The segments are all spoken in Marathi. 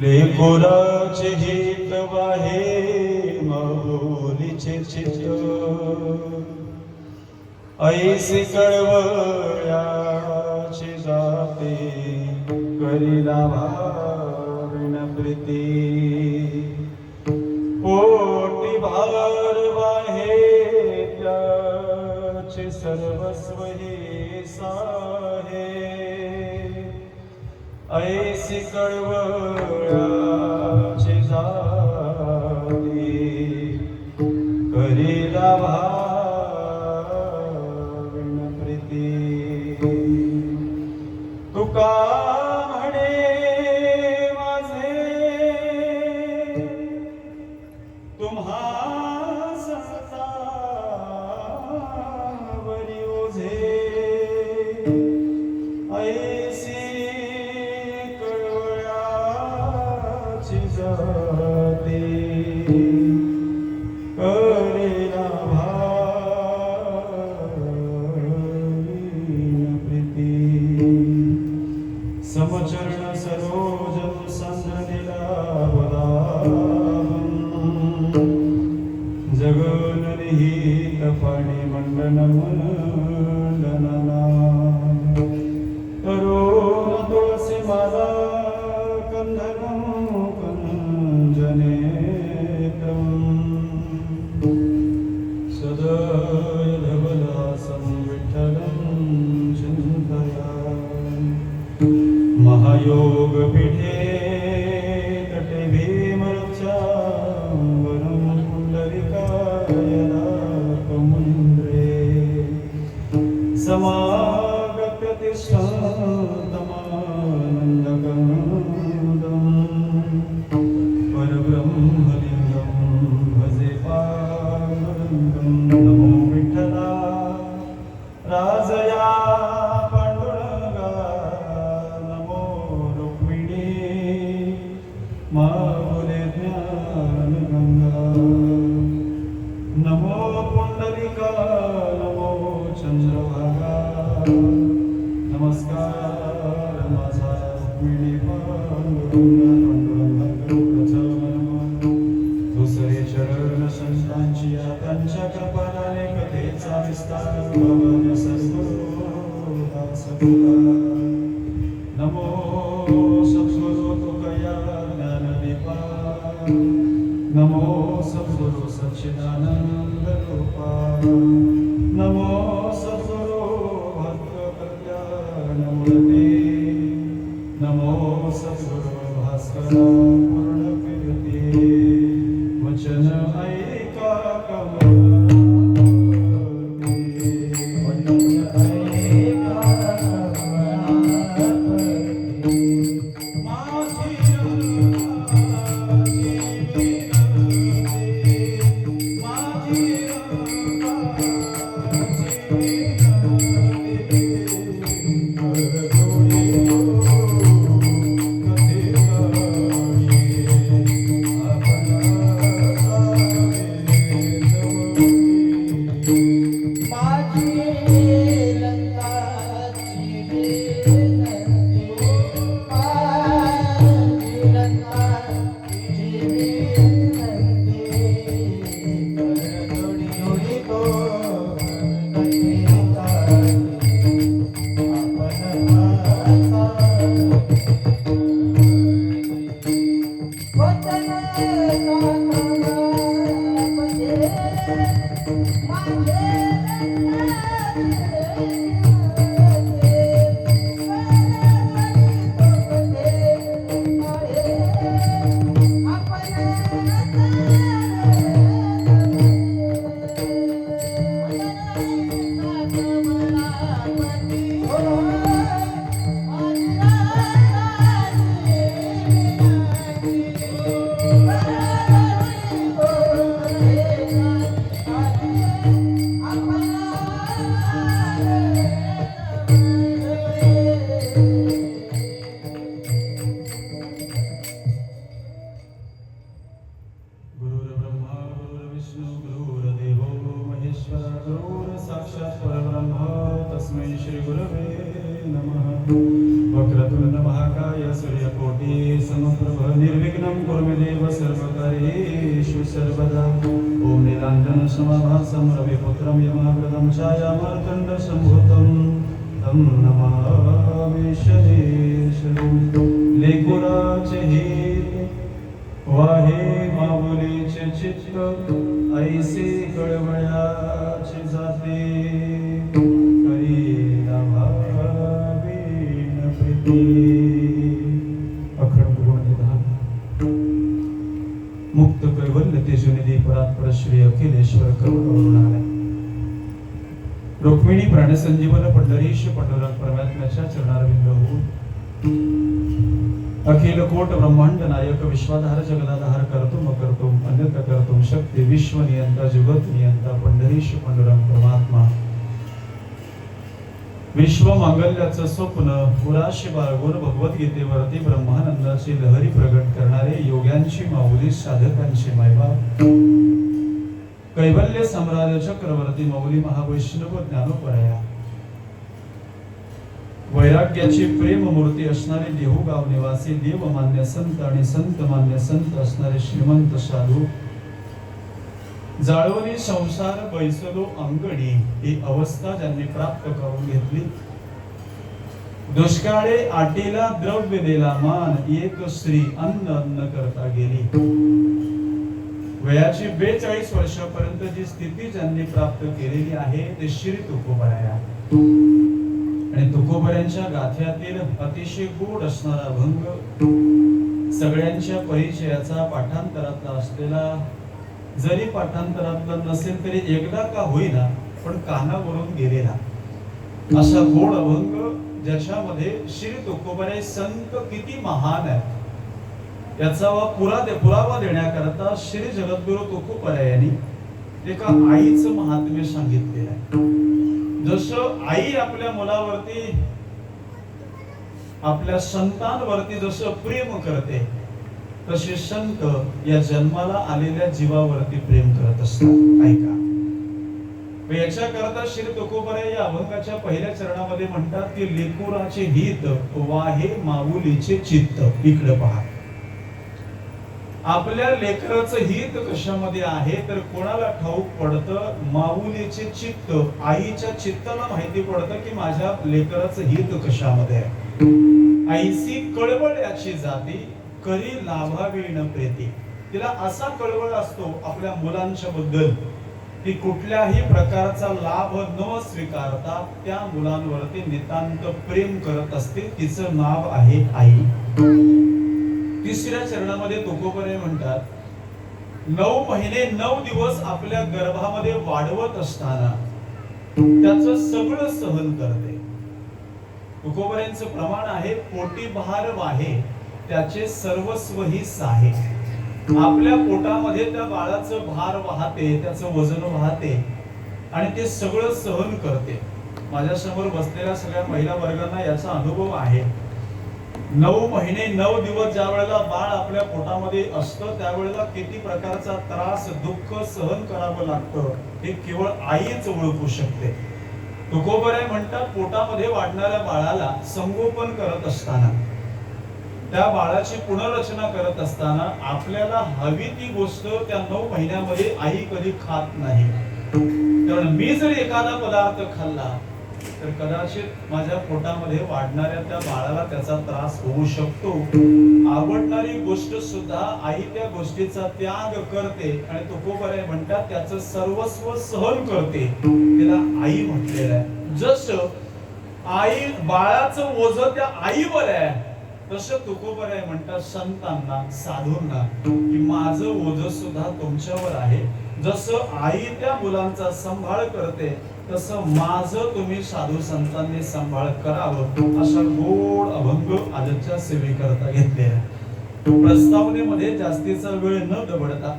लेकोराचे हित वाहे माऊलीचे चित्त ऐसी कळवळ्याची जाते करीला भाविन प्रीती पोटी भार वाहे त्याचे सर्वस्व हे साहे ऐसी कळवळ्याची जाती करीला भाविन प्रीती तुका म्हणे माझे तुम्हा संतावरी ओझे ऐसी कळवळ्याची जाती करीला भाविन प्रीती समचरण सरोजं सांद्रनीलावदाभं जगन्निहित फणिमण्डनमण्डनना तरुण तुलसीमाला कन्धरं कञ्जनेत्रं सदयधवलासं विठ्ठलं चिन्तयामि महायोगपीठे तटे भीमरक्षाम्बरं पुण्डरीकाय नाकमुन्द्रे समागत्य तिष्ठन्तमानन्दकन्दं परब्रह्मलिङ्गं भजे पाण्डुरङ्गं नमो विठ्ठला राजया पाण्डुरंगा नमो रुक्मिणी माऊली ज्ञानगंगा नमो पुंडलिका नमो चंद्रभागा नमस्कार माझा रुक्मिणी पांडुरंगा दुसरे चरण संतांची त्यांच्या कृपाने कथेचा विस्तार बाबाने सद्गुरु दास नमो सद्गुरु तुकया ज्ञानदीपा नमो सद्गुरु सच्चिदानंद रूपा नमो सद्गुरु भक्त कल्याणमूर्ती नमो सद्गुरु भास्करा पूर्ण कीर्ती वचन ऐका सूर्यकोटि समप्रभ निर्विघ्नं कुरु मे देव सर्वकार्येषु सर्वदा। ॐ नीलाञ्जन समाभासं रविपुत्रं यमाग्रदं छायामार्कण्डसम्भूतं तं नमामि शनेश्वरं। लेकुराचे हित वाहे माऊलीचे चित्त ऐसे कळवळ्याचे जाते करी लाभावीन प्रीती। अखंड गुणनिधान मुक्त कैवल्य तेजोनिधी परात्पर श्री अखिलेश्वर करुणालय रुक्मिणी प्राणसंजीवन पंढरीश पांडुरंग परमात्म्याच्या चरणारविंद होऊन अखिल कोट ब्रह्मांड नायक विश्वाधार जगदाधार करतुम करतुम अन्यत्र करतुम शक्ती विश्व नियंता जगत नियंता पंढरीश पांडुरंग परमात्मा विश्व मांगल्याचं स्वप्न पुराशी बाळगून भगवद्गीतेवरती ब्रह्मानंदाची लहरी प्रगट करणारे योग्यांची माऊली साधकांची मायबाप कैवल्य सम्राट चक्रवर्ती माऊली महावैष्णव ज्ञानोपराया वैराग्याची प्रेम मूर्ती असणारे देहूगाव निवासी देवमान्य संत आणि संत मान्य संत असणारे श्रीमंत साधू जाळवणी संसार बैसलो अंगणी ही अवस्था ज्यांनी प्राप्त करून घेतली। दुष्काळे आटीला द्रव्य दिला मान एक स्त्री अन्न अन्न करता गेली। वयाची 42 वर्षापर्यंत जी स्थिती ज्यांनी प्राप्त केलेली आहे ते श्री तुकोबराया आणि तुकोबऱ्यांच्या गाथ्यातील अतिशय गोड असणारा अभंग सगळ्यांच्या परिचयाचा पाठांतरातला असलेला जरी पाठांतरातला नसेल तरी एकदा का होईना पण कानावरून गेलेला असा गोड अभंग ज्याच्यामध्ये श्री तुकोबराय संत किती महान आहे याचा पुरावा देण्याकरता श्री जगद्गुरु तुकोबरायांनी एका आईचं महात्म्य सांगितलेलं आहे। जसं आई आपल्या मुलावरती आपल्या संतांवरती जसं प्रेम करते तसे संत या जन्माला आलेल्या जीवावरती प्रेम करत असतात। ऐका याच्या करता श्री तुकोबराय या अभंगाच्या पहिल्या चरणामध्ये म्हणतात की लेकुराचे हित वाहे माऊलीचे चित्त। इकडे पहा आपल्या लेकराचं हित कशामध्ये आहे तर कोणाला ठाऊक पडतं माऊलीचे चित्त आईच्या चित्ताला माहिती पडतं की माझ्या लेकराचं हित कशामध्ये आहे। आईची कळवळ याची जाती करी लाभावीण प्रीती तिला असा कळवळ असतो आपल्या मुलांच्या बद्दल की कुठल्याही प्रकारचा लाभ न स्वीकारता त्या मुलांवरती नितांत प्रेम करत असते। तिचं नाव आहे आई। तिसऱ्या चरणामध्ये तुकोबराय म्हणतात 9 महिने 9 दिवस आपल्या गर्भामध्ये वाढवत असताना त्याचं सगळं सहन करते। तुकोबरायांचं प्रमाण आहे पोटी भार वाहे त्याचे सर्वस्व ही साहे। आपल्या पोटामध्ये त्या बाळाचं भार वाहते त्याचं वजन वाहते आणि ते सगळं सहन करते। माझ्या समोर बसलेल्या सगळ्या महिला वर्गांना याचा अनुभव आहे। 9 महिने 9 दिवस ज्या वेळेला बाळ आपल्या पोटामध्ये असतं त्यावेळेला किती प्रकारचा त्रास दुःख सहन करावं लागतं हे केवळ आईच ओळखू शकते। तुकोबराय म्हणतात पोटामध्ये वाढणाऱ्या बाळाला संगोपन करत असताना त्या बाळाची पुनर्रचना करत असताना आपल्याला हवी ती गोष्ट त्या 9 महिन्यामध्ये आई कधी खात नाही। कारण मी जर एखादा पदार्थ खाल्ला तर कदाचित माझ्या पोटामध्ये वाढणाऱ्या त्या बाळाला त्याचा त्रास होऊ शकतो। आवडणारी गोष्ट सुद्धा आई त्या गोष्टीचा त्याग करते आणि तुकोबराय म्हणतात त्याचं सर्वस्व सहन करते। तिला आई म्हटलेलं आहे। जसं आई बाळाचं ओझं त्या आईवर आहे तसं तुकोबराय म्हणतात संतांना साधूंना की माझं ओझं सुद्धा तुमच्यावर आहे। जसं आई त्या मुलांचा सांभाळ करते तसं माझं तुम्ही साधू संतांनी सांभाळ करावं असा गोड अभंग आजच्या सेवेकरता घेतलेला आहे। प्रस्तावनेमध्ये जास्तीचा वेळ न दवडता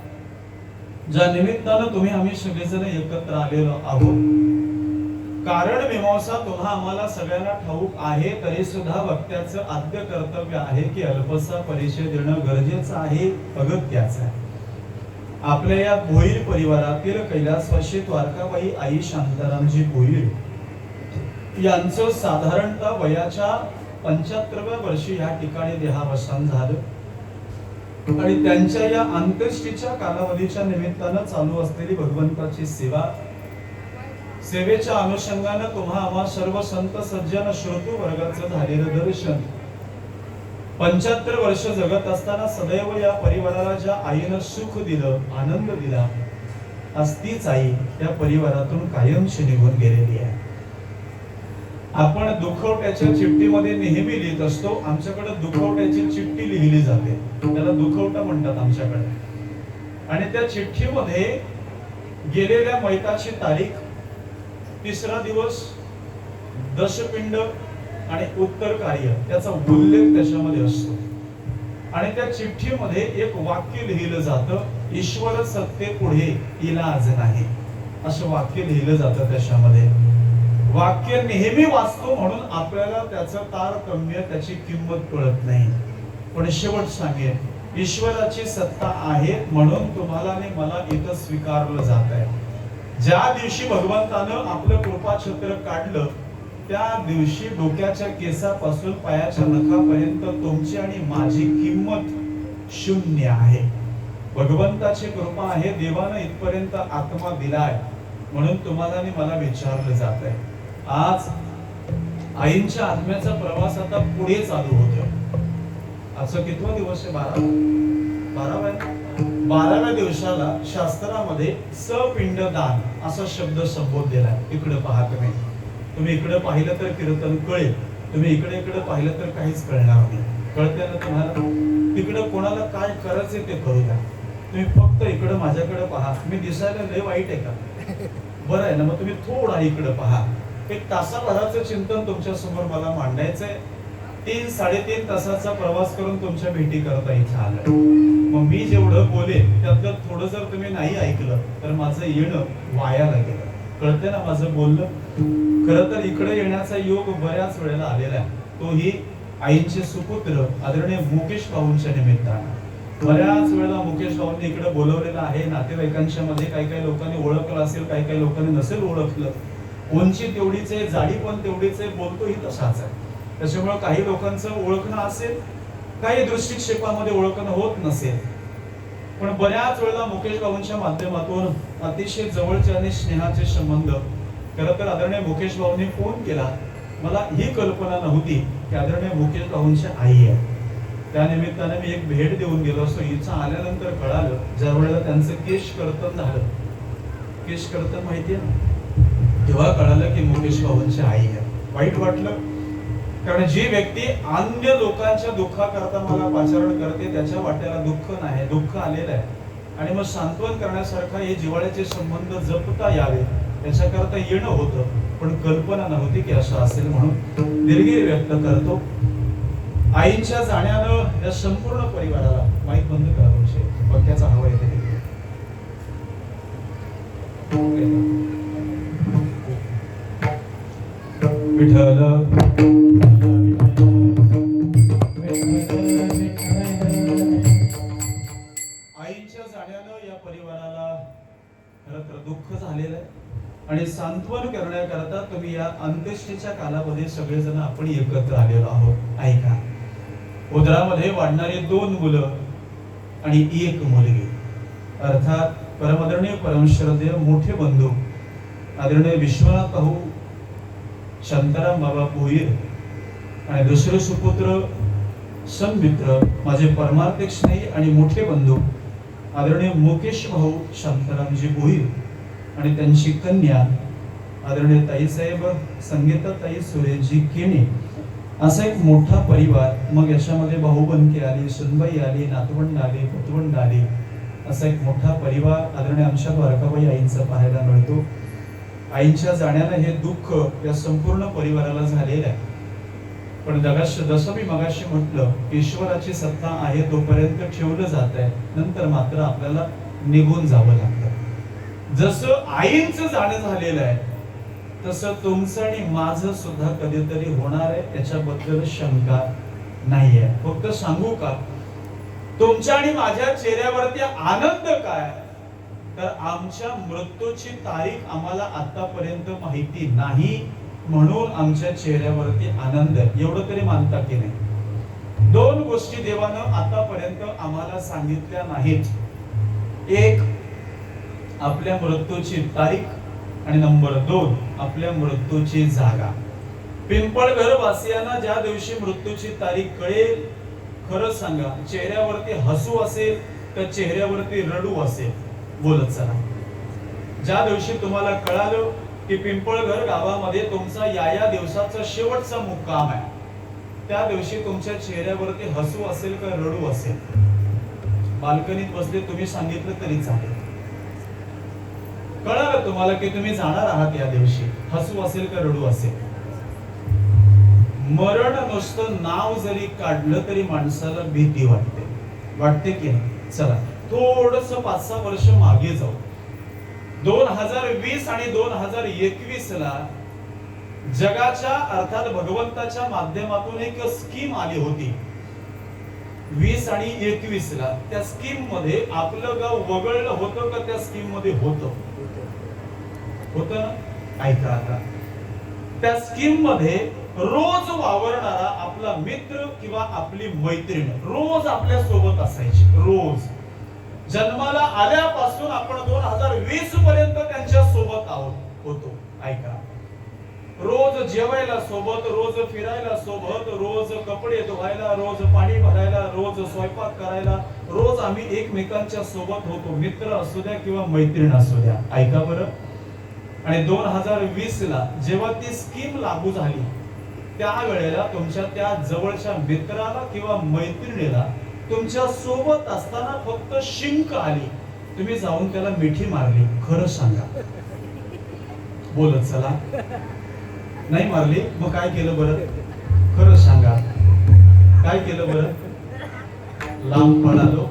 ज्या निमित्तानं तुम्ही आम्ही सगळेजण एकत्र आलेलो आहोत कारण मीमांसा तुम्हा आम्हाला सगळ्यांना ठाऊक आहे तरी सुद्धा वक्त्याचं आद्य कर्तव्य आहे की अल्पसा परिचय देणं गरजेचं आहे अगत्याचं आहे। आपल्या या भोईर परिवारातील कैलासवासी द्वारकाबाई आई शांतारामजी भोईर यांचं साधारणतः वयाच्या 75व्या वर्षी या ठिकाणी देहावसान झालं आणि त्यांच्या या अंत्येष्टीच्या कालावधीच्या निमित्तानं चालू असलेली भगवंताची सेवेच्या अनुषंगानं तुम्हा आम्हा सर्व संत सज्जन श्रोतू वर्गाचं झालेलं दर्शन 75 वर्ष जगत असताना सदैव या परिवाराला ज्या आईनं सुख दिलं, आनंद दिला, आज तीच आई त्या परिवारातून कायमची निघून गेलेली आहे. आपण दुखवट्याच्या चिठ्ठीमध्ये नेहमी लिहित असतो, आमच्याकडे दुखवट्याची चिठ्ठी लिहिली जाते, त्याला दुखवटा म्हणतात आमच्याकडे. आणि त्या चिठ्ठीमध्ये गेलेल्या मैताची तारीख, तिसरा दिवस, दशपिंड आणि उत्तर कार्य याचा उल्लेख त्याच्यामध्ये असतो. आणि त्या चिठ्ठीमध्ये एक वाक्य लिहिलं जातं, ईश्वर सत्ते पुढे इलाज नाही, असं वाक्य लिहिलं जातं. त्याच्यामध्ये वाक्य नेहमी वाचतो म्हणून आपल्याला त्याचं तारतम्य, त्याची किंमत कळत नाही. पण शेवट सांगेन, ईश्वराची सत्ता आहे म्हणून तुम्हाला आणि मला इथं स्वीकारलं जात आहे. ज्या दिवशी भगवंतानं आपलं कृपाछत्र काढलं त्या दिवशी डोक्याच्या केसापासून पायाच्या नखापर्यंत तुमची आणि माझी किंमत शून्य आहे. भगवंताची कृपा आहे, देवानं इथपर्यंत आत्मा दिलाय म्हणून तुम्हाला आणि मला विचारलं जात आहे. आज आईंच्या आत्म्याचा प्रवास आता पुढे चालू होतोय. आजचा कितवा दिवस आहे? 12व्या दिवसाला शास्त्रामध्ये सपिंडदान असा शब्द संबोधलेला आहे. इकडे पहा, तुम्ही इकडे पाहिलं तर कीर्तन कळेल, तुम्ही इकडे पाहिलं तर काहीच कळणार नाही. कळते ना तुम्हाला? तिकडे कोणाला काय करायचं ते करू द्या, तुम्ही फक्त इकडे माझ्याकडे पहा. मी दिसायला लय वाईट आहे का? बरं आहे ना? मग तुम्ही थोडा इकडे पहा. एक तासाभराचं चिंतन तुमच्या समोर मला मांडायचंय. 3-3.5 तासाचा प्रवास करून तुमच्या भेटी करता इथं आलोय. मग मी जेवढं बोलेन त्यातलं थोडं जर तुम्ही नाही ऐकलं तर माझं येणं वायाला गेलं. कळते ना माझं बोलणं? खरं तर इकडे येण्याचा योग बऱ्याच वेळेला आलेला आहे, तोही आईंचे सुपुत्र आदरणीय मुकेश भाऊंच्या निमित्तानं. बऱ्याच वेळेला मुकेश भाऊंनी इकडे बोलवलेलं आहे. नातेवाईकांच्या मध्ये काही लोकांनी ओळखलं असेल, काही लोकांनी नसेल ओळखलं. उंची तेवढीच आहे, जाडी पण तेवढीच आहे, बोलतोही तसाच आहे. त्याच्यामुळे काही लोकांचं ओळखणं असेल, काही दृष्टिक्षेपामध्ये ओळखणं होत नसेल. पण बऱ्याच वेळेला मुकेश भाऊंच्या माध्यमातून अतिशय जवळचे आणि स्नेहाचे संबंध. खरं तर आदरणीय मुकेश भाऊंनी फोन केला, मला ही कल्पना नव्हती की आदरणीय मुकेश भाऊंची आई आहे. त्या निमित्ताने मी एक भेट देऊन गेलो असतो. हिचं आल्यानंतर कळालं, ज्या वेळेला त्यांचं केश कर्तन झालं, केश कर्तन माहितीये ना, तेव्हा कळालं की मुकेश भाऊंची आई आहे. वाईट वाटलं, कारण जी व्यक्ती अन्य लोकांच्या दुःखाकरता मला पाचारण करते त्याच्या वाट्याला दुःख नाही, दुःख आलेलं आहे. आणि मग सांत्वन करण्यासारखा हे जिव्हाळ्याचे संबंध जपता यावे याच्याकरता येणं होतं, पण कल्पना नव्हती की असं असेल. म्हणून दिलगिरी व्यक्त करतो. आईंच्या जाण्यानं या संपूर्ण परिवाराला, माईक बंद करा तुमचे, पंख्याचा हवा येते. विठ्ठल आईच्या जाण्यानं या परिवाराला खरं तर दुःख झालेलं आहे. आणि सांत्वन करण्याकरता तुम्ही या अंत्येष्टीच्या कालामध्ये सगळेजण आपण एकत्र आलेलो आहोत. ऐका, उदरामध्ये वाढणारी 2 मुलं आणि 1 मुलगी, अर्थात परमादरणीय परमश्रद्धेय मोठे बंधू आदरणीय विश्वनाथ भाऊ शांताराम बाबा भोईर आणि दुसरे सुपुत्र सन्मित्र माझे परमार्थिक स्नेही आणि मोठे बंधू आदरणीय मुकेश भाऊ शांतारामजी भोईर आणि त्यांची कन्या आदरणीय ताईसाहेब संगीताताई सुरेशजी केणे, असा एक मोठा परिवार. मग याच्यामध्ये भाऊबंदकी आली, सुनबाई आली, नातवंड आली, पुतवंड आली, असा एक मोठा परिवार आदरणीय आमच्या द्वारकाबाई आईंचा पाहायला मिळतो. आईंच्या जाण्यानं हे दुःख या संपूर्ण परिवाराला झालेलं आहे. पण जसं मी मगाशी म्हटलं, ईश्वराची सत्ता आहे तोपर्यंत ठेवलं जात आहे, नंतर मात्र आपल्याला निघून जावं लागतं. जसं आईंचं जाणं झालेलं आहे तसं तुमचं आणि माझं सुद्धा कधीतरी होणार आहे, याच्याबद्दल शंका नाहीये. फक्त सांगू का, तुमच्या आणि माझ्या चेहऱ्यावरती आनंद काय, तर आमच्या मृत्यूची तारीख आम्हाला आतापर्यंत माहिती नाही. म्हणून आमच्या चेहऱ्यावरती आनंद आहे. एवढं तरी मानता की नाही? दोन गोष्टी देवानं आतापर्यंत आम्हाला सांगितल्या नाहीत. एक, आपल्या मृत्यूची तारीख, आणि नंबर 2, आपल्या मृत्यूची जागा. पिंपळघर वासियांना ज्या दिवशी मृत्यूची तारीख कळेल, खरं सांगा, चेहऱ्यावरती हसू असेल तर चेहऱ्यावरती रडू असेल? बोलत चला. ज्या दिवशी तुम्हाला कळालं की पिंपळघर गावामध्ये तुमचा या दिवसाचा शेवटचा मुक्काम आहे, त्या दिवशी तुमच्या चेहऱ्यावरती हसू असेल का रडू असेल? बाल्कनीत बसले तुम्ही सांगितलं तरी चालेल. कळालं तुम्हाला की तुम्ही जाणार आहात या दिवशी, हसू असेल का रडू असेल? मरण नुसतं नाव जरी काढलं तरी माणसाला भीती वाटते. वाटते की नाही? चला थोडस 5-6 वर्ष मागे जाऊ. 2020 आणि 2021 ला जगाच्या अर्थात भगवंताच्या माध्यमातून एक स्कीम आली होती. 20 आणि 21 ला त्या स्कीम मध्ये आपलं गाव वगळलं होतं का? त्या स्कीम मध्ये होतं ना? ऐका आता, त्या स्कीम मध्ये रोज वावरणारा आपला मित्र किंवा आपली मैत्रीण रोज आपल्या सोबत असायची. रोज जन्माला आल्यापासून आपण 2020 पर्यंत त्यांच्या सोबत होतो. ऐका, रोज जेवायला सोबत, रोज फिरायला सोबत, रोज कपडे धुवायला, रोज पाणी भरायला, रोज स्वयंपाक करायला, रोज आम्ही एकमेकांच्या सोबत होतो, मित्र असू द्या किंवा मैत्रीण असू द्या. ऐका बरं. आणि 2020 ला जेव्हा ती स्कीम लागू झाली, त्यावेळेला तुमच्या त्या जवळच्या मित्राला किंवा मैत्रिणीला तुमच्या सोबत असताना फक्त शिंक आली, तुम्ही जाऊन त्याला मिठी मारली, खरं सांगा? बोलत चला. नाही मारली? मग काय केलं बरं? खरं सांगा, काय केलं बरं? लांब पळालो.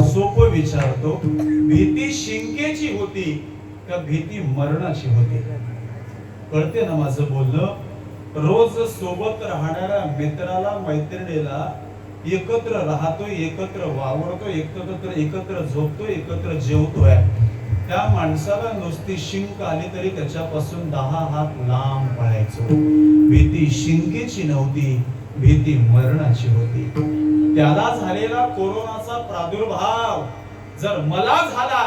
सोपं विचारतो, भीती शिंकेची होती का भीती मरणाची होती? कळते ना माझं बोलणं? रोज सोबत राहणाऱ्या मित्राला मैत्रिणीला एकत्र राहतोय, एकत्र वावरतोय, एकत्र झोपतोय, एकत्र जेवतोय, त्या माणसाला नुसती शिंक आली तरी त्याच्यापासून 10 हात लांब पळायचो. भीती शिंकेची नव्हती, भीती मरणाची होती. त्याला झालेला कोरोनाचा प्रादुर्भाव जर मला झाला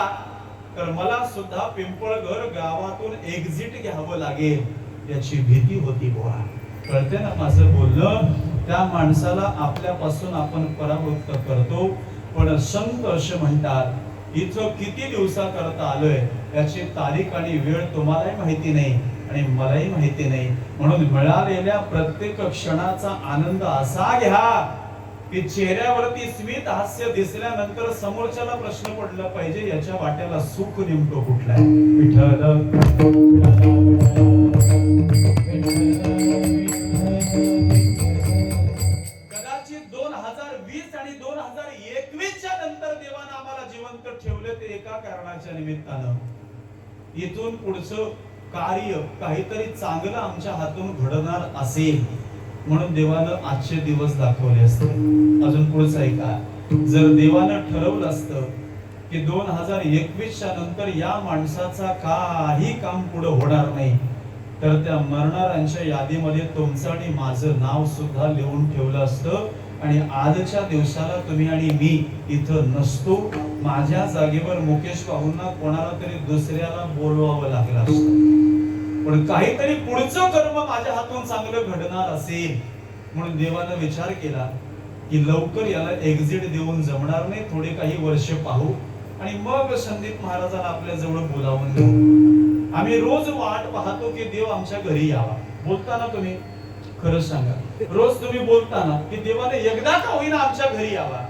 तर मला सुद्धा पिंपळघर गावातून एक्झिट घ्यावं लागेल याची भीती होती बुवा. कळते ना माझं बोलणं? त्या माणसाला आपल्यापासून आपण पराभूत करतो. पण संत असे म्हणतात, इथं किती दिवसाकरता आलोय याची तारीख आणि वेळ तुम्हालाही माहिती नाही आणि मलाही माहिती नाही. म्हणून मिळालेल्या प्रत्येक क्षणाचा आनंद असा घ्या की चेहऱ्यावरती स्मित हास्य दिसल्यानंतर समोरच्याला प्रश्न पडला पाहिजे, याच्या वाट्याला सुख नेमकं कुठलं आहे? विठ्ठल. कदाचित 2020 आणि 2021च्या नंतर देवानं आम्हाला जिवंत ठेवले ते एका कारणाच्या निमित्तानं. इथून पुढचं कार्य काहीतरी चांगलं आमच्या हातून घडणार असेल म्हणून देवानं आजचे दिवस दाखवले असते. अजून पुढचं ऐका, जर देवानं ठरवलं असतं की 2021च्या नंतर या माणसाचा काही काम पुढे होणार नाही, तर त्या मरणाऱ्यांच्या यादीमध्ये तुमचं आणि माझं नाव सुद्धा लिहून ठेवलं असतं आणि आजच्या दिवसाला तुम्ही आणि मी इथं नसतो. माझ्या जागेवर मुकेश बाबूंना कोणाला तरी दुसऱ्याला बोलवावं लागलं असतं. पण काहीतरी पुढचं कर्म माझ्या हातून चांगलं घडणार असेल म्हणून देवानं विचार केला की लवकर याला एक्झिट देऊन जमणार नाही, थोडे काही वर्ष पाहू आणि मग संदीप महाराजांना आपल्या जवळ बोलावून घेऊ. आम्ही रोज वाट पाहतो की देव आमच्या घरी यावा. बोलताना तुम्ही खरं सांगा, रोज तुम्ही बोलताना की देवाने एकदा का होईना आमच्या घरी यावा.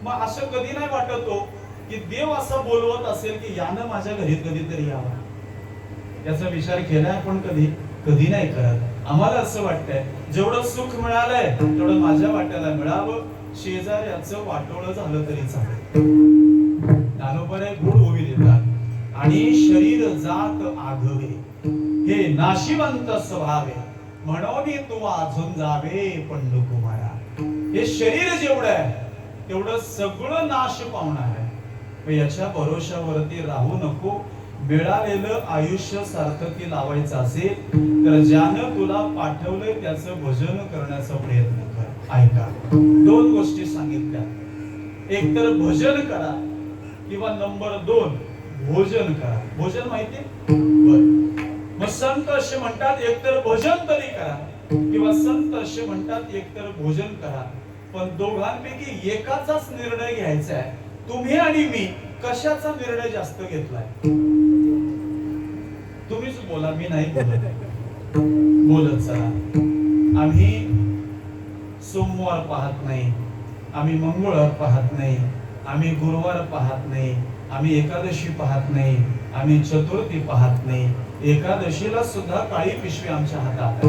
मग असं कधी नाही वाटतो की देव असं बोलवत असेल की यानं माझ्या घरी कधीतरी यावा? याचा विचार केलाय पण कधी नाही करत. आम्हाला असं वाटतंय जेवढं सुख मिळालंय तेवढं माझ्या वाट्याला मिळावं, शेजाऱ्याचं वाटोळं झालं तरी चालेल. ज्ञानोबा गुण उभी देतात, आणि शरीर जात आघवे हे नाशिवंत स्वभावे, म्हणून तू अजून जावे पंढुकुमारा. हे शरीर जेवढं आहे तेवढं सगळं नाश पावणार आहे. याच्या भरोशावरती राहू नको. मिळालेलं आयुष्य सार्थकी लावायचं असेल तर ज्यानं तुला पाठवलंय त्याचं भजन करण्याचा प्रयत्न कर. ऐका, 2 गोष्टी सांगितल्या. एक तर भजन करा किंवा नंबर 2 भोजन करा. भोजन माहिती? मग संत असे म्हणतात एकतर भजन तरी करा किंवा संत असे म्हणतात एकतर भोजन करा. पण दोघांपैकी एकाचाच निर्णय घ्यायचा आहे. तुम्ही आणि मी कशाचा निर्णय जास्त घेतलाय? तुम्हीच बोला, मी नाही बोलत चला. आम्ही सोमवार पाहत नाही, आम्ही मंगळवार पाहत नाही, आम्ही गुरुवार पाहत नाही, आम्ही एकादशी पाहत नाही, आम्ही चतुर्थी पाहत नाही. एकादशीला सुद्धा काळी पिशवी आमच्या हातात.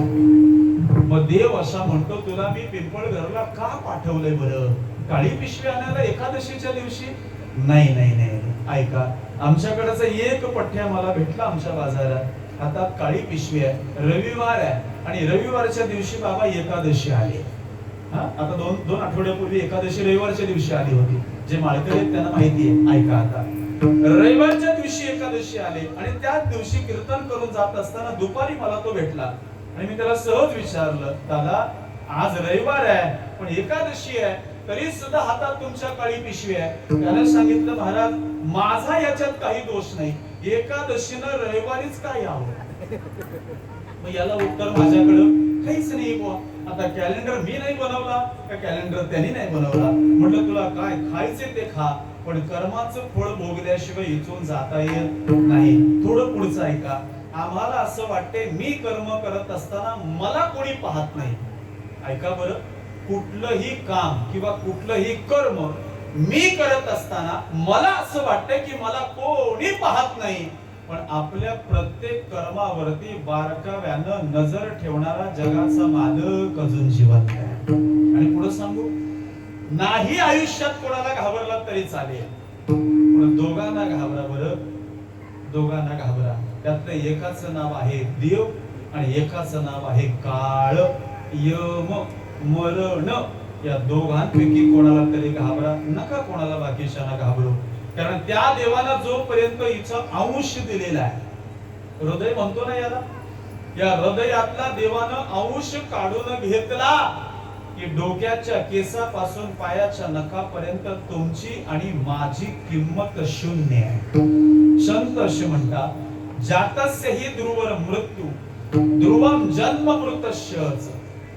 मग देव असा म्हणतो तुला मी पिंपळघरला का पाठवलंय बरं? काळी पिशवी आणायला एकादशीच्या दिवशी? नाही नाही नाही, ऐका, आमच्याकडचा एक पठ्ठ्या मला भेटला आमच्या बाजारात. हातात काळी पिशवी आहे, रविवार आहे आणि रविवारच्या दिवशी बाबा एकादशी आली. आता दोन आठवड्यापूर्वी एकादशी रविवारच्या दिवशी आली होती. जे माळकरी आहेत त्यांना माहिती आहे. ऐका, आता रविवारच्या दिवशी एकादशी आले आणि त्याच दिवशी कीर्तन करून जात असताना दुपारी मला तो भेटला आणि मी त्याला सहज विचारलं, दादा आज रविवार आहे पण एकादशी आहे तरी सुद्धा हातात तुमच्या काळी पिशवी आहे. त्याला सांगितलं, महाराज माझा याच्यात काही दोष नाही, एकादशीनं रविवारीच काय यावं? मग याला उत्तर माझ्याकडं काहीच नाही बुवा. आता कॅलेंडर मी नाही बनवला का कॅलेंडर त्यांनी नाही बनवला. म्हटलं तुला काय खायचे ते खा, पण कर्माचं फळ भोगल्याशिवाय इथून जाता येत नाही. थोडं पुढचं ऐका. आम्हाला असं वाटते मी कर्म करत असताना मला कोणी पाहत नाही. ऐका बरं, कुठलंही काम किंवा कुठलंही कर्म मी करत असताना मला असं वाटतं की मला कोणी पाहत नाही. पण आपल्या प्रत्येक कर्मावरती बारकाव्यानं नजर ठेवणारा जगाचा मालक अजून जिवंत आहे. आणि पुढे सांगू, नाही आयुष्यात कोणाला घाबरला तरी चालेल, पण दोघांना घाबरा बरं, दोघांना घाबरा. त्यातलं एकाचं नाव आहे देव आणि एकाचं नाव आहे काळ, यम, मरण. या दोघांपैकी कोणाला तरी घाबरा, नका कोणाला बाकीच्यांना घाबरू. कारण त्या देवानं जोपर्यंत हिचा अंश दिलेला आहे, हृदय म्हणतो ना याला, या हृदयातला देवानं अंश काढून घेतला की डोक्याच्या केसापासून पायाच्या नखापर्यंत तुमची आणि माझी किंमत शून्य आहे. संत असे म्हणतात, जातस्य हि ध्रुवर मृत्यू ध्रुवम जन्म मृतस्यच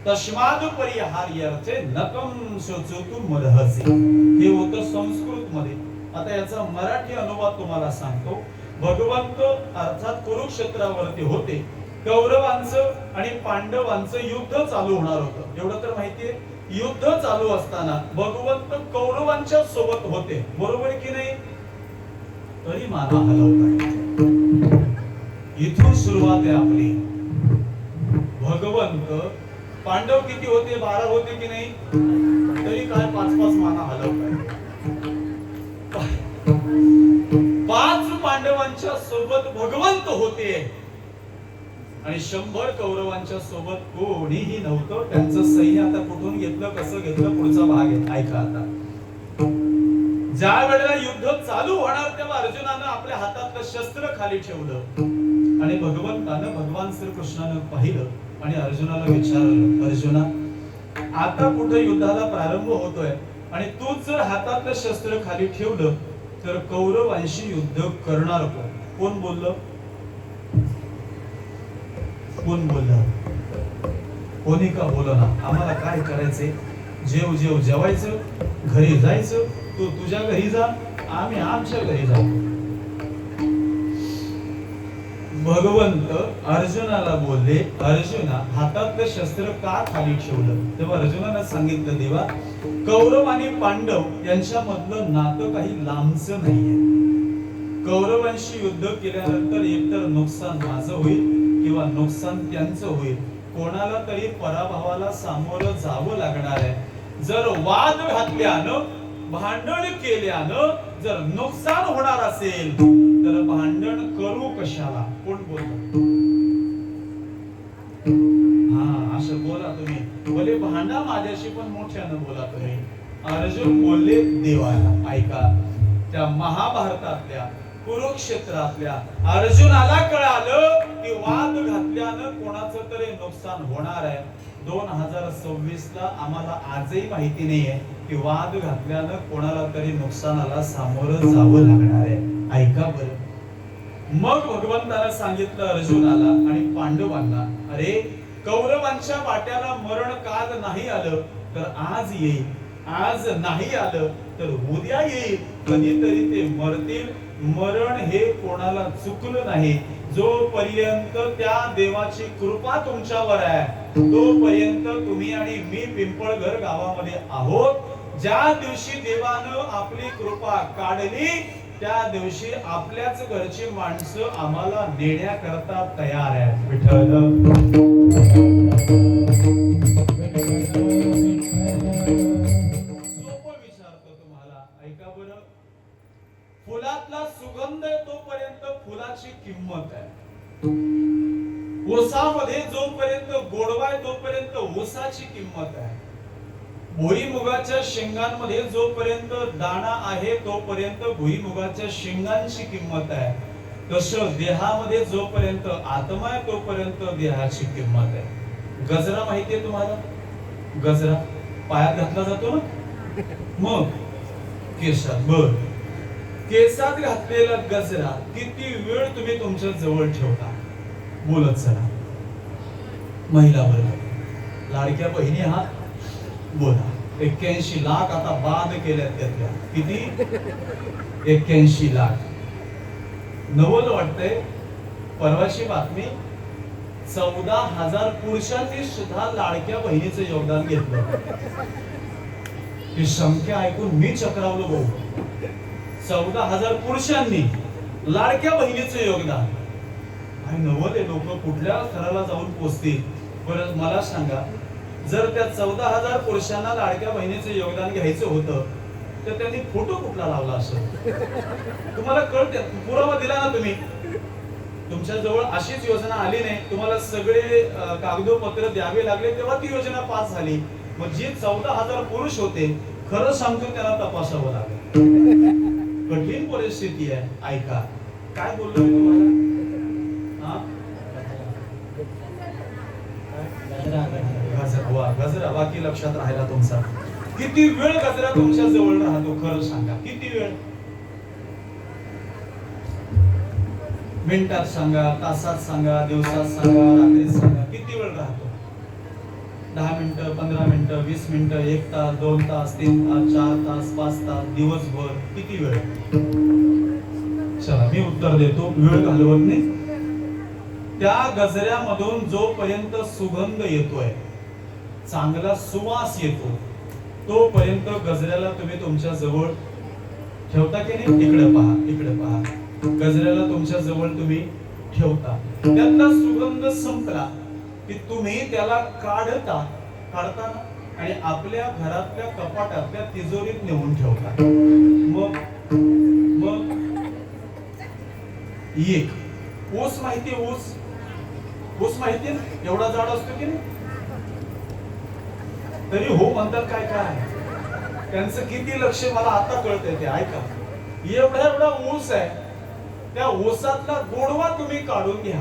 तस्माद परिहार्यर्थे नकं शोचतु मदहसी. हे होतं संस्कृत मध्ये. आता याचा मराठी अनुवाद तुम्हाला सांगतो. भगवंत अर्थात कुरुक्षेत्रावरती होते. कौरवांचं आणि पांडवांचं युद्ध चालू होणार होतं, एवढं तर माहितीये. युद्ध चालू असताना भगवंत कौरवांच्या सोबत होते, बरोबर की नाही? तरी माना हलवतात. इथून सुरुवात आहे आपली. भगवंत, पांडव किती होते? 12 होते की नाही? तरी काय 5-5 माना हलवतात. 5 पांडवांच्या सोबत भगवंत होते आणि 100 कौरवांच्या सोबत कोणीही नव्हतं. त्यांचं सैन्य आता कुठून घेतलं, कसं घेतलं, पुढचा भाग आहे. ऐका आता. ज्या वेळेला युद्ध चालू होणार तेव्हा अर्जुनानं आपल्या हातातलं शस्त्र खाली ठेवलं आणि भगवंतानं, भगवान श्रीकृष्णानं पाहिलं आणि अर्जुनाला विचारलं, अर्जुना आता कुठे युद्धाला प्रारंभ होतोय आणि तू जर हातातलं शस्त्र खाली ठेवलं तर कौरवांशी युद्ध करणार कोण? कोण बोललं? कोण बोललं? कोणी का बोलना? आम्हाला काय करायचंय? जेवायचं, घरी जायचं. तू तुझ्या घरी जा, आम्ही आमच्या घरी जाऊ. भगवंत अर्जुनाला बोलले, अर्जुना हातातलं शस्त्र का खाली ठेवलं? तेव्हा अर्जुनाला सांगितलं, देवा कौरव आणि पांडव यांच्यामधलं नातं काही लांबचं नाहीये. कौरवांशी युद्ध केल्यानंतर एकतर नुकसान माझं होईल किंवा नुकसान त्यांचं होईल. कोणाला तरी पराभवाला सामोरं जावं लागणार आहे. जर वाद घातल्यानं, भांडण केल्यानं जर नुकसान होणार असेल तर भांडण करू कशाला? कोण बोलत? हा, असं बोला तुम्ही. बोले भांडा माझ्याशी पण मोठ्यानं बोला तुम्ही. अर्जुन बोलले देवाला. ऐका, त्या महाभारतातल्या कुरुक्षेत्रातल्या अर्जुनाला कळालं की वाद घातल्यानं कोणाचं तरी नुकसान होणार आहे. 2026 ला आम्हाला आजही माहिती नाहीये की वाद घातल्यानं कोणाला तरी नुकसानाला सामोरं जावं लागणार आहे. ऐका बरं. मग भगवंतानं सांगितलं अर्जुनाला आणि पांडवांना, अरे कौरवांच्या वाट्याला मरण काल नाही आलं तर आज येईल, आज नाही आलं तर उद्या येईल, कधीतरी ते मरतील. मरण हे कोणाला चुकलं नाही. जोपर्यंत त्या देवाची कृपा तुमच्यावर आहे तोपर्यंत तुम्ही आणि मी पिंपळघर गावामध्ये आहोत. ज्या दिवशी देवानं आपली कृपा काढली त्या दिवशी आपल्याच घरची माणसं आम्हाला नेण्याकरता तयार आहेत. विठ्ठल सोपं विचारतो तुम्हाला, ऐका बरं. फुलातला सुगंध तोपर्यंत फुलाची किंमत आहे. ओसामध्ये जोपर्यंत गोडवा आहे तोपर्यंत ओसाची किंमत आहे. भुईमुगाच्या शेंगांमध्ये जोपर्यंत दाणा आहे तोपर्यंत भुईमुगाच्या शेंगांची किंमत आहे. तसं देहामध्ये जोपर्यंत आत्मा आहे तोपर्यंत देहाची किंमत आहे. गजरा माहितीये तुम्हाला? गजरा पायात घातला जातो ना, मग केसात. बर, केसात घातलेला गजरा किती वेळ तुम्ही तुमच्या जवळ ठेवता? बोलत चला. महिला वर्ग, लाडक्या बहिणी आहात, बोला. 81 लाख आता बाद केल्यात. त्यातल्या किती? 81 लाख. नवल वाटतंय. परवाची बातमी, 14,000 पुरुषांनी सुद्धा लाडक्या बहिणीचं योगदान घेतलं. ही संख्या ऐकून मी चक्रावलो भाऊ. 14,000 पुरुषांनी लाडक्या बहिणीचं योगदान. आणि नवल हे लोक कुठल्या स्तराला जाऊन पोहोचतील? बरं मला सांगा, जर त्या 14,000 पुरुषांना लाडक्या बहिणीचं योगदान घ्यायचं होतं तर त्यांनी फोटो कुठला लावला असेल? तुम्हाला कळते? पुरावा दिला ना तुम्ही? तुमच्या जवळ अशीच योजना आली नाही, तुम्हाला सगळे कागदोपत्र द्यावे लागले तेव्हा ती योजना पास झाली. मग जे 14,000 पुरुष होते, खरं सांगतो त्यांना तपासावं लागेल. कठीण परिस्थिती आहे. ऐका काय बोललो मी तुम्हाला. गजरा बाकी लक्षात राहिला तुमचा. किती वेळ गजरा तुमच्या जवळ राहतो? खरं सांगा, किती वेळ? मिनिटात सांगा, तासात सांगा, दिवसात सांगा, रात्रीत सांगा. किती वेळ राहतो? 10 मिनिटं, 15 मिनिटं, 20 मिनिटं, 1 तास, 2 तास, 3 तास, 4 तास, 5 तास, दिवसभर? किती वेळ? चला मी उत्तर देतो, वेळ घालवत नाही. त्या गजऱ्यामधून जोपर्यंत सुगंध येतोय, चांगला सुवास येतो, तोपर्यंत गजऱ्याला तुम्ही तुमच्या जवळ ठेवता की नाही? इकडे पहा, इकडे पहा. गजऱ्याला तुमच्या जवळ तुम्ही ठेवता. त्यातला सुगंध संपला की तुम्ही त्याला काढता ना आणि आपल्या घरातल्या कपाटातल्या तिजोरीत नेऊन ठेवता. मग एक ऊस माहिती? ऊस माहिती ना, एवढा जाड असतो की नाही? तरी हो म्हणतात. काय त्यांचं किती लक्ष मला आता कळतंय ते. ऐका, एवढा ऊस आहे, त्या ऊसातला गोडवा तुम्ही काढून घ्या.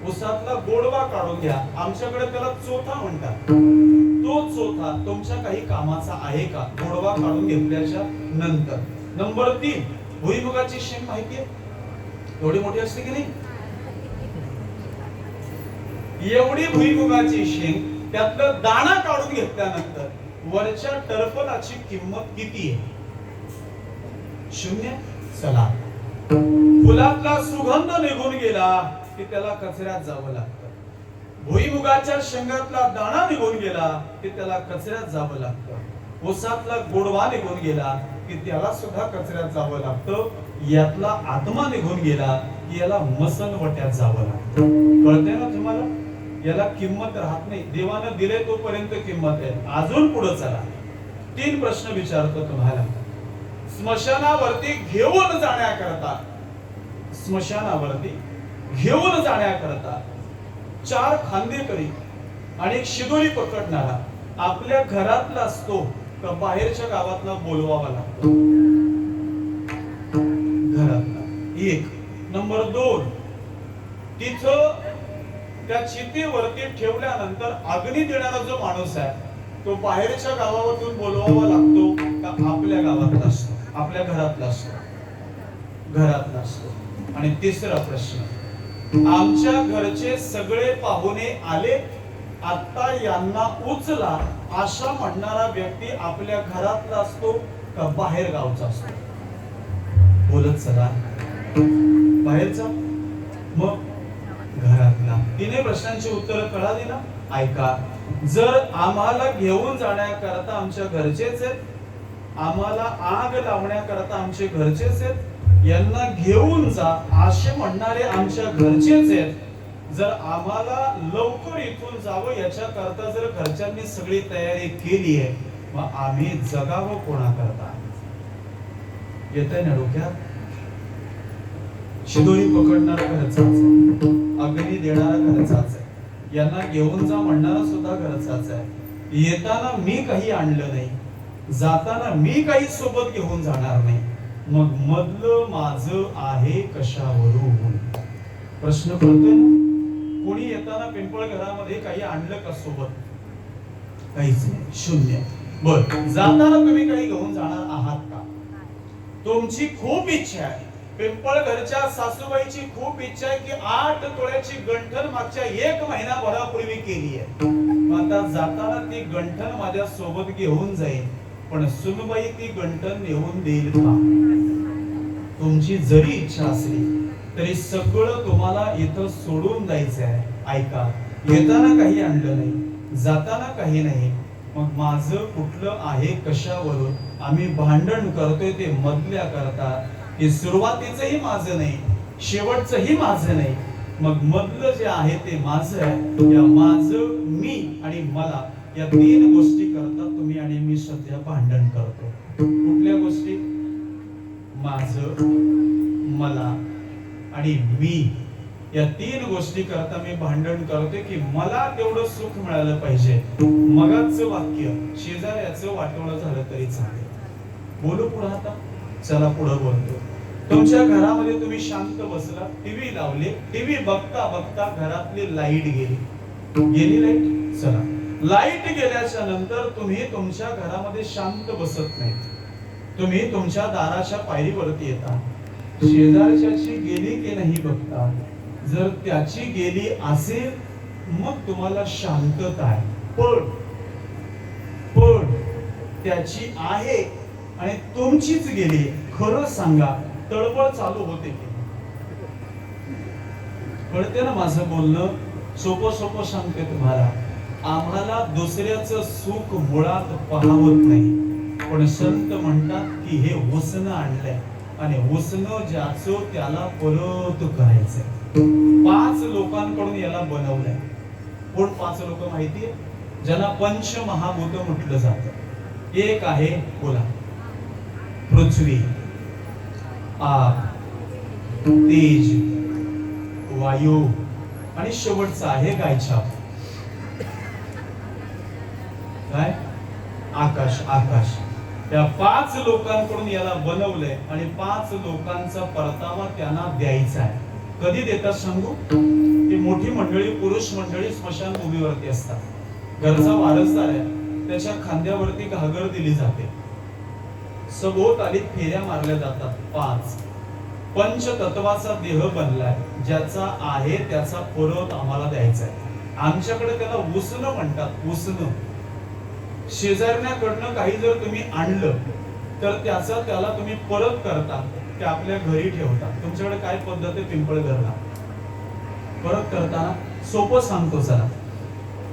ऊसातला गोडवा काढून घ्या. आमच्याकडे त्याला चोथा म्हणतात. तो चोथा तुमच्या काही कामाचा आहे का गोडवा काढून घेतल्याच्या नंतर? नंबर 3, भुईमुगाची शेंग माहितीये? एवढी मोठी असते की नाही? एवढी भुईमुगाची शेंग, त्यातलं दाणा काढून घेतल्यानंतर वरच्या टरफलाची किंमत किती आहे? 0. चला, फुलातला सुगंध निघून गेला की त्याला कचऱ्यात जावं लागतं. भुईमुगाच्या शेंगातला दाणा निघून गेला की त्याला कचऱ्यात जावं लागतं. ऊसातला गोडवा निघून गेला की त्याला सुद्धा कचऱ्यात जावं लागतं. यातला आत्मा निघून गेला की याला मसनवट्यात जावं लागतं. कळते ना तुम्हाला? याला किंमत राहत नाही. देवानं दिले तोपर्यंत किंमत आहे. अजून पुढे चला. 3 प्रश्न विचारतो तुम्हाला. स्मशानावरती घेऊन जाण्याकरता 4 खांदेकरी आणि एक शिदोरी पकडणारा आपल्या घरातला असतो का बाहेरच्या गावातला बोलवावा लागतो? घरातला. एक. नंबर 2, तिथं त्या चितेवरती ठेवल्यानंतर अग्नी देणारा जो माणूस आहे तो बाहेरच्या गावातून बोलवावा लागतो का आपल्या गावातला असतो, आपल्या घरातला असतो? घरातला असतो. आणि तिसरा प्रश्न, आमच्या घरचे सगळे पाहुणे आले, आता यांना उचला, अशा म्हणणारा व्यक्ती आपल्या घरातला असतो का बाहेर गावचा असतो? बोलत चला. बाहेरचा? मग घरातला. तिने प्रश्नांची उत्तरं कळाली ना? ऐका. जर आम्हाला घेऊन जाण्याकरता आमच्या घरचेच आहेत, आम्हाला आग लावण्याकरता आमचे घरचेच आहेत, यांना घेऊन जा असे म्हणणारे आमच्या घरचेच आहेत, जर आम्हाला लवकर इथून जावं याच्याकरता जर घरच्यांनी सगळी तयारी केली आहे, मग आम्ही जगावं कोणाकरता? येतंय ना डोक्यात? शिदोरी पकडणारा घरचाच आहे, अग्नी देणारा घरचाच आहे, यांना घेऊन जा म्हणणारा सुद्धा घरचाच आहे. येताना मी काही आणलं नाही, जाताना मी काही सोबत घेऊन जाणार नाही, मग मधलं माझं आहे कशावरून? प्रश्न कळतोय ना? कोणी येताना पिंपळ घरामध्ये काही आणलं का सोबत? काहीच नाही, शून्य. बर, जाताना तुम्ही काही घेऊन जाणार आहात का? तुमची खूप इच्छा आहे, पिंपळ घरच्या सासूबाईची खूप इच्छा आहे की 8 तोळ्याची गंठण मागच्या 1 महिनाभरापूर्वी केली आहे. आता जाताना ती गंठण माझ्या सोबत घेऊन जाईल, पण सुनबाई ती गंठण नेऊन देईल का? तुमची जरी इच्छा असली तरी सगळं तुम्हाला इथं सोडून जायचं आहे. ऐका, येताना काही आणलं नाही, जाताना काही नाही, मग माझं कुठलं आहे कशावरून? आम्ही भांडण करतोय ते मधल्या करता, हे सुरुवातीचंही माझं नाही, शेवटचंही माझं नाही, मग मधलं जे आहे ते माझं आहे. या माझं, मी आणि मला या 3 गोष्टी करता तुम्ही आणि मी सध्या भांडण करतो. कुठल्या गोष्टी? माझं, मला आणि मी, या 3 गोष्टी करता मी भांडण करतोय की मला तेवढं सुख मिळालं पाहिजे. मगाचं वाक्य शेजाऱ्याचं वाटोळं झालं तरी चालेल. बोलू पुढे आता? चला पुढे बोलतो. तुमच्या घरामध्ये तुम्ही शांत बसला, टीव्ही लावले, टीव्ही बघता बघता घरातली लाईट गेली. गेली लाईट? चला, लाईट गेल्याच्या नंतर तुम्ही तुमच्या घरामध्ये शांत बसत नाही, तुम्ही तुमच्या दाराच्या पायरीवरती येता, शेजारच्याची गेली की नाही बघता. जर त्याची गेली असेल मग तुम्हाला शांतता आहे, पण त्याची आहे आणि तुमचीच गेली, खरं सांगा तळमळ चालू होते की? कळते ना माझं बोलणं? सोपं सांगते तुम्हाला. आम्हाला दुसऱ्याचं सुख मुळात पाहावत नाही, पण संत म्हणतात की हे उसनं आणलंय आणि उसनं ज्याचं त्याला परत करायचंय. 5 लोकांकडून याला बनवलंय. कोण 5 लोक माहितीये? ज्यांना पंचमहाभूत म्हटलं जातं. एक आहे, बोला, पृथ्वी, आग, तेज, वायू आणि शेवटचा आहे गायछाप. काय? आकाश. आकाश. या 5 लोकांकडून याला बनवलंय आणि 5 लोकांचा परतावा त्यांना द्यायचा आहे. कधी देतात सांगू? ती मोठी मंडळी, पुरुष मंडळी स्मशानभूमीवरती असतात. घरचा वारसदार आहे, त्याच्या खांद्यावरती घागर दिली जाते, सभोवताली फेऱ्या मारल्या जातात. 5 पंचतत्वाचा देह बनलाय, ज्याचा आहे त्याचा परत आम्हाला द्यायचा आहे. आमच्याकडे त्याला उसनं म्हणतात, उसनं. शेजारण्याकडनं काही जर तुम्ही आणलं तर त्याचा त्याला तुम्ही परत करता, ते आपल्या घरी ठेवता. तुमच्याकडे काय पद्धत आहे पिंपळघरला परत करताना? सोपं सांगतो चला.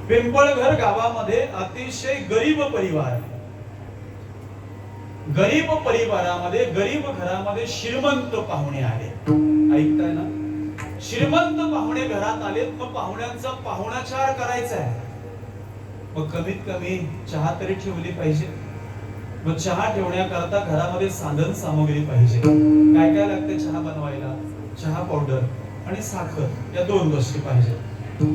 पिंपळघर गावामध्ये अतिशय गरीब परिवार, गरीब परिवारामध्ये, गरीब घरामध्ये श्रीमंत पाहुणे आले. ऐकताय ना? श्रीमंत पाहुणे घरात आलेत, मग पाहुण्यांचा पाहुणाचार करायचा आहे. मग कमीत कमी चहा तरी ठेवली पाहिजे. मग चहा ठेवण्याकरता घरामध्ये साधन सामग्री पाहिजे. काय काय लागते चहा बनवायला? चहा पावडर आणि साखर, या 2 गोष्टी पाहिजे.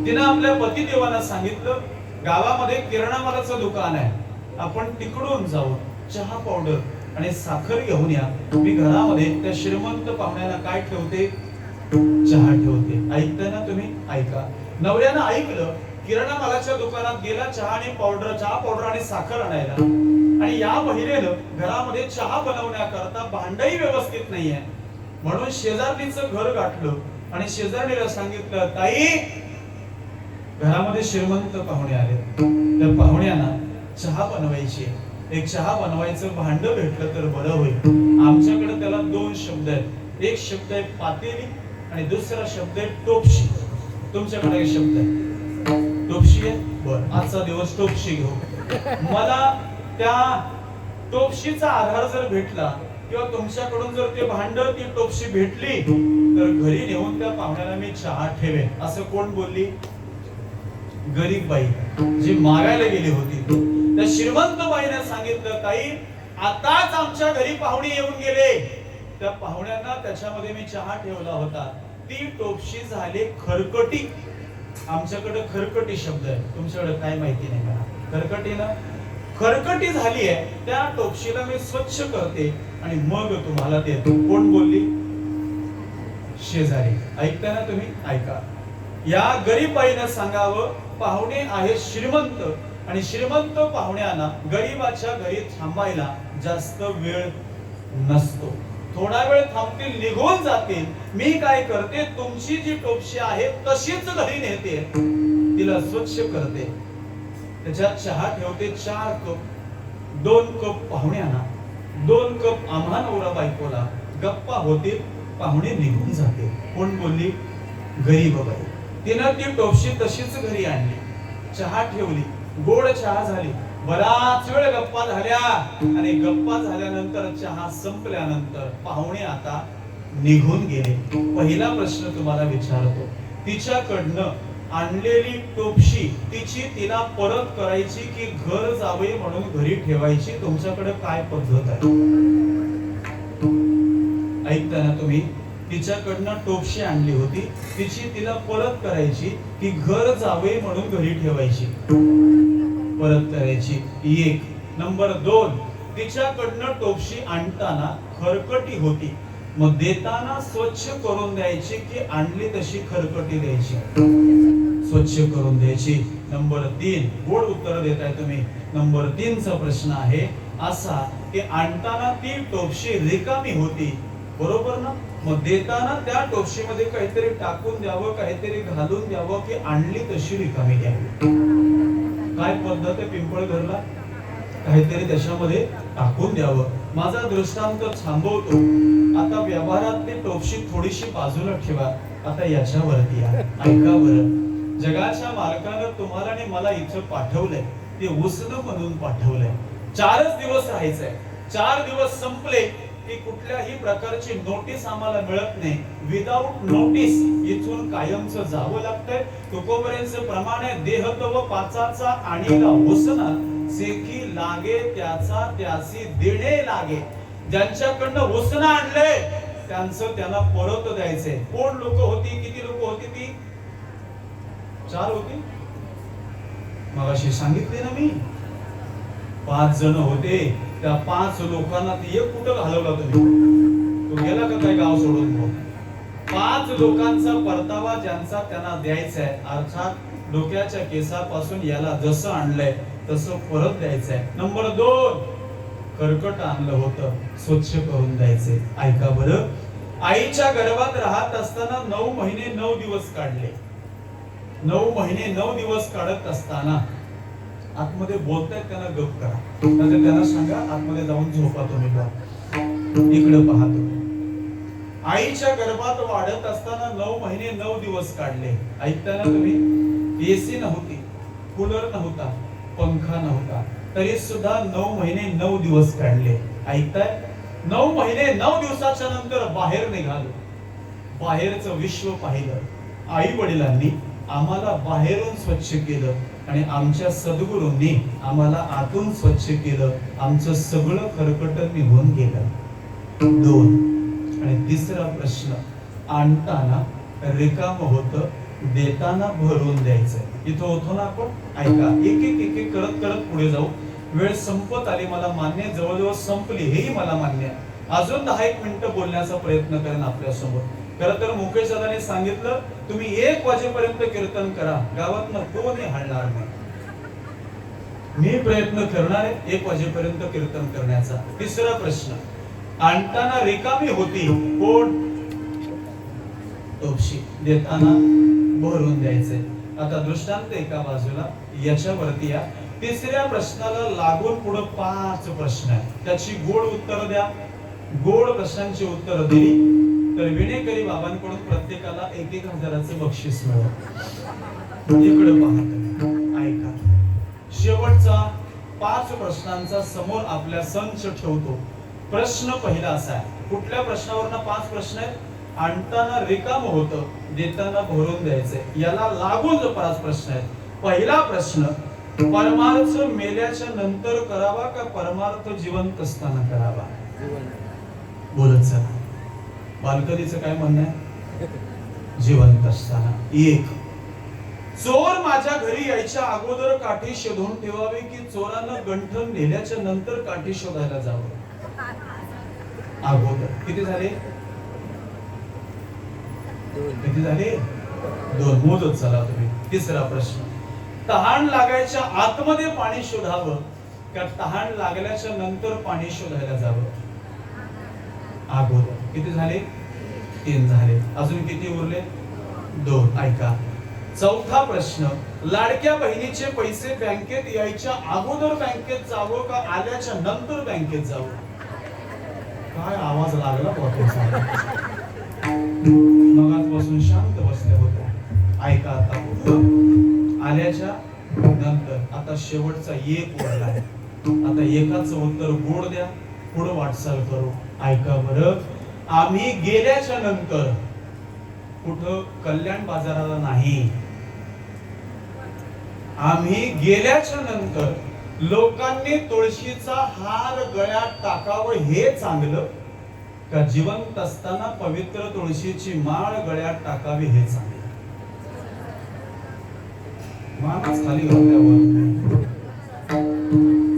तिनं आपल्या पतिदेवांना सांगितलं, गावामध्ये किराणा मालाचं दुकान आहे, आपण तिकडून जाऊ, चहा पावडर आणि साखर घेऊन या. मी घरामध्ये त्या श्रीमंत पाहुण्याला काय ठेवते? चहा ठेवते. ऐकताय ना तुम्ही? ऐका. नवऱ्यानं ऐकलं. किराणा मालाच्या दुकानात गेला चहा आणि चहा पावडर आणि साखर आणायला. आणि या महिलेनं घरामध्ये चहा बनवण्याकरता भांडही व्यवस्थित नाहीये म्हणून शेजारणीचं घर गाठलं आणि शेजारणीला सांगितलं, ताई घरामध्ये श्रीमंत पाहुणे आले, त्या पाहुण्यांना चहा बनवायची, एक चहा बनवायचं भांड भेटलं तर बरं होईल. आमच्याकडे त्याला दोन शब्द आहेत. एक शब्द आहे पातेली आणि दुसरा शब्द आहे टोपशी. तुमच्याकडे एक शब्द आहे टोपशी आहे. बरं, आजचा दिवस टोपशी घेऊ. मला त्या टोपशीचा आधार जर भेटला किंवा तुमच्याकडून जर ते भांड ती टोपशी भेटली तर घरी नेऊन त्या पाहुण्याला मी चहा ठेवेन. असं कोण बोलली? गरीब बाई जी मागायला गेली होती. त्या श्रीमंत बाईने सांगितलं, ताई आताच आमच्या घरी पाहुणे येऊन गेले, त्या पाहुण्यांना त्याच्यामध्ये मी चहा ठेवला होता. ती टोपशी झाली खरकटी. आमच्याकडे खरकटी शब्द आहे, तुमच्याकडे काय माहिती नाही मला. खरकटी ना, खरकटी झाली आहे. त्या टोपशीला मी स्वच्छ करते आणि मग तुम्हाला देतो. कोण बोलली? शेजारी. ऐकताय ना तुम्ही? ऐका. या गरीब बाईने सांगावं, पाहुणे आहे श्रीमंत आणि श्रीमंत पाहुण्यांना गरीबाच्या घरी थांबायला जास्त वेळ नसतो. थोडा वेळ थांबतील, निघून जातील. मी काय करते, तुमची जी टोपशी आहे तशीच घरी नेते, तिला स्वच्छ करते, त्याच्यात चहा ठेवते 4 कप. 2 कप पाहुण्यांना, 2 कप आम्हा नवरा बायकोला. गप्पा होतील, पाहुणे निघून जाते. कोण बोलली? गरीब बाई. तिनं ती टोपशी तशीच घरी आणली, चहा ठेवली, गोड चहा झाली. बराच वेळ गप्पा झाल्या आणि गप्पा झाल्यानंतर चहा संपल्यानंतर पाहुणे आता निघून गेले. पहिला प्रश्न तुम्हाला विचारतो, तिच्याकडनं आणलेली टोपशी तिची तिला परत करायची की घर जावे म्हणून घरी ठेवायची? तुमच्याकडे काय पद्धत आहे? ऐकताना तुम्ही? तिच्याकडनं टोपशी आणली होती, तिची तिला परत करायची की घर जावे म्हणून घरी ठेवायची? परत करायची. 1. नंबर 2, तिच्याकडनं टोपशी आणताना खरकटी होती, मग देताना स्वच्छ करून द्यायची की आणली तशी खरकटी द्यायची? स्वच्छ करून द्यायची. नंबर 3, गोड उत्तर देताय तुम्ही. नंबर 3 चा प्रश्न आहे असा की आणताना ती टोपशी रिकामी होती, बरोबर ना? मग देताना त्या टोपशीमध्ये काहीतरी टाकून द्यावं, काहीतरी घालून द्यावं की आणली तशी रिकामी द्यावी? काय पद्धत आहे पिंपळघरला? काहीतरी त्याच्यामध्ये टाकून द्यावं. माझा दृष्टांत थांबवतो. आता व्यवहारातली टोपशी थोडीशी बाजूला ठेवा. आता याच्यावरती या. ऐका बरं, जगाच्या मालकानं तुम्हाला आणि मला इथं पाठवलंय, ते उसनं म्हणून पाठवलंय. 4च दिवस राहायचंय. 4 दिवस संपले की कुठल्याही प्रकारची नोटीस आम्हाला मिळत नाही. विदाउट नोटीस इथून कायमचं जावं लागतंय. तुकोबरेंचं प्रमाण आहे, देहतव पाचाचा आणीला उसना, सेकी लागे त्याचा त्यासी देणे लागे. ज्यांच्याकडनं उसना आणलंय त्यांचं त्यांना परत द्यायचंय. कोण लोक होती? किती लोक होती ती? 4 होती. मगाशी सांगितले ना मी, 5 जण होते. त्या 5 लोकांना ते एक कुठं घालवला तुम्ही? तो गेला का काय गाव सोडून? 5 लोकांचा परतावा ज्यांचा त्यांना द्यायचा आहे. अर्थात डोक्याच्या केसापासून याला जसं आणलंय तसं परत द्यायचंय. नंबर 2, कर्कट आणलं होतं, स्वच्छ करून द्यायचे. ऐका बरं, आईच्या गर्भात राहत असताना 9 महिने 9 दिवस काढले. 9 महिने 9 दिवस काढत असताना आतमध्ये बोलतायत त्यांना गप करा, म्हणजे त्यांना सांगा आतमध्ये जाऊन झोपा तुम्ही. इकडे पहा तुम्ही. आईच्या गर्भात वाढत असताना 9 महिने 9 दिवस काढले. ऐकताना तुम्ही? एसी नव्हती, कूलर नव्हता, पंखा नव्हता, तरी सुद्धा 9 महिने 9 दिवस काढले. ऐकताय? 9 महिने 9 दिवसाच्या नंतर बाहेर निघालो. बाहेरचं विश्व पाहिलं. आई वडिलांनी आम्हाला बाहेरून स्वच्छ केलं आणि आमच्या सद्गुरूंनी आम्हाला आतून स्वच्छ केलं. आमचं सगळं खरकट निघून गेलं. 2. आणि 3रा प्रश्न, आणताना रिकाम होतं, देताना भरून द्यायचं. इथं होतो ना आपण? ऐका, एक एक करत करत पुढे जाऊ. वेळ संपत आली, मला मान्य, जवळजवळ संपली हेही मला मान्य आहे. अजून 10-1 मिनिटं बोलण्याचा प्रयत्न करेन आपल्या समोर. खरं तर मुकेश दादाने सांगितलं तुम्ही 1 वाजेपर्यंत कीर्तन करा, गावातनं कोणी हलणार नाही. मी प्रयत्न करणार आहे 1 वाजेपर्यंत कीर्तन करण्याचा. तिसरा प्रश्न, आणताना रिकामी होती, कोण? तोपशी. देताना भरून द्यायचे. आता दृष्टांत एका बाजूला, याच्यावरती या. तिसऱ्या प्रश्नाला लागून पुढे 5 प्रश्न आहेत, त्याची गोड उत्तर द्या. गोड प्रश्नांची उत्तर दिली तर विनेकरी बाबांकडून प्रत्येकाला 1,000चं बक्षीस मिळेल. इकडे पहा, ऐका. शेवटचा 5 प्रश्नांचा समोर आपल्या संच ठेवतो. प्रश्न पहिला असा आहे, कुठल्या प्रश्नावरनं 5 प्रश्न आहेत? आणताना रिकाम होतं, देताना भरून द्यायचे. याला लागून जो 5 प्रश्न आहेत. पहिला प्रश्न, परमार्थ मेल्याच्या नंतर करावा का परमार्थ जिवंत असताना करावा? बोलत चला. बालकनीचं काय म्हणणं आहे? जिवंत असताना. 1, चोर माझ्या घरी यायच्या अगोदर काठी शोधून ठेवावी की चोरानं गंठन नेल्याच्या नंतर काठी शोधायला जावं? अगोदर. किती झाले? 2. मोजत चला तुम्ही. तिसरा प्रश्न, तहान लागायच्या आतमध्ये पाणी शोधावं का तहान लागल्याच्या नंतर पाणी शोधायला जावं? अगोदर. किती झाले? 3 झाले. अजून किती उरले? 2. ऐका. चौथा प्रश्न, लाडक्या बहिणीचे पैसे बँकेत यायच्या अगोदर बँकेत जावं का आल्याच्या नंतर बँकेत जावं? काय आवाज लागला मगाचपासून शांत बसले होते. ऐका आता, आल्याच्या नंतर. आता शेवटचा 1 उरला आहे. आता एकाचं उत्तर गोड द्या, पुढे वाटचाल करू. ऐका बरं, आम्ही गेल्याच्या नंतर कुठं कल्याण बाजाराला नाही, आम्ही गेल्याच्या नंतर लोकांनी तुळशीचा हार गळ्यात टाकावं हे चांगलं का जिवंत असताना पवित्र तुळशीची माळ गळ्यात टाकावी हे चांगलं? मानच खाली घातल्यावर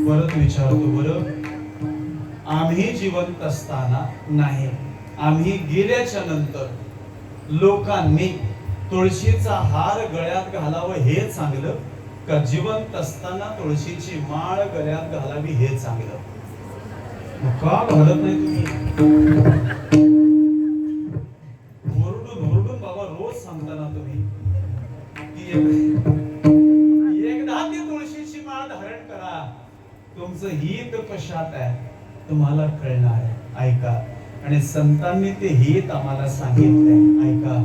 परत विचारतो बरं, आम्ही जिवंत असताना नाही, आम्ही गेल्याच्या नंतर लोकांनी तुळशीचा हार गळ्यात घालावं हे चांगलं का जिवंत असताना तुळशीची माळ गळ्यात घालावी हे चांगलं? का घालत नाही तुम्ही? ओरडून बाबा रोज सांगताना तुम्ही की एकदा ती तुळशीची माळ धारण करा, तुमचं हित कशात आहे तुम्हाला कळणार आहे. ऐका. आणि संतांनी ते हित आम्हाला सांगितलंय. ऐका.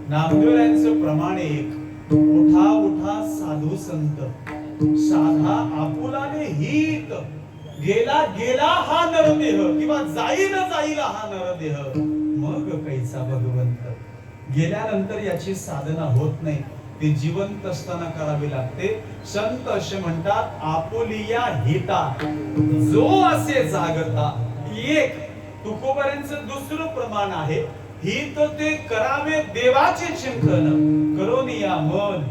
नामदेवरायांचं प्रमाण एक, उठा उठा साधू संत, साधा आपुलाने हित, गेला गेला हा नरदेह किंवा जाईल हा नरदेह, मग कैसा भगवंत. गेल्यानंतर याची साधना होत नाही, ती जिवंत असताना करावी लागते. संत असे म्हणतात, आपुलिया हिता जो असे जागता. 1 तुकोबारांचं दुसरं प्रमाण आहे, हित ते करावे देवाचे चिंतन, करोनिया मन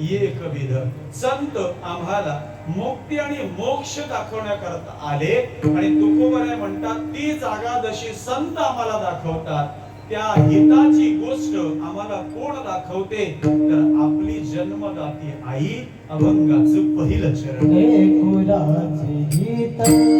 एक विध. संत आम्हाला मुक्ती आणि मोक्ष दाखवण्याकरता आले आणि तुकोबाराय म्हणतात, ती जागा जशी संत आम्हाला दाखवतात, त्या हिताची गोष्ट आम्हाला कोण दाखवते तर आपली जन्मदाती आई, अभंगाचं पहिलं चरण.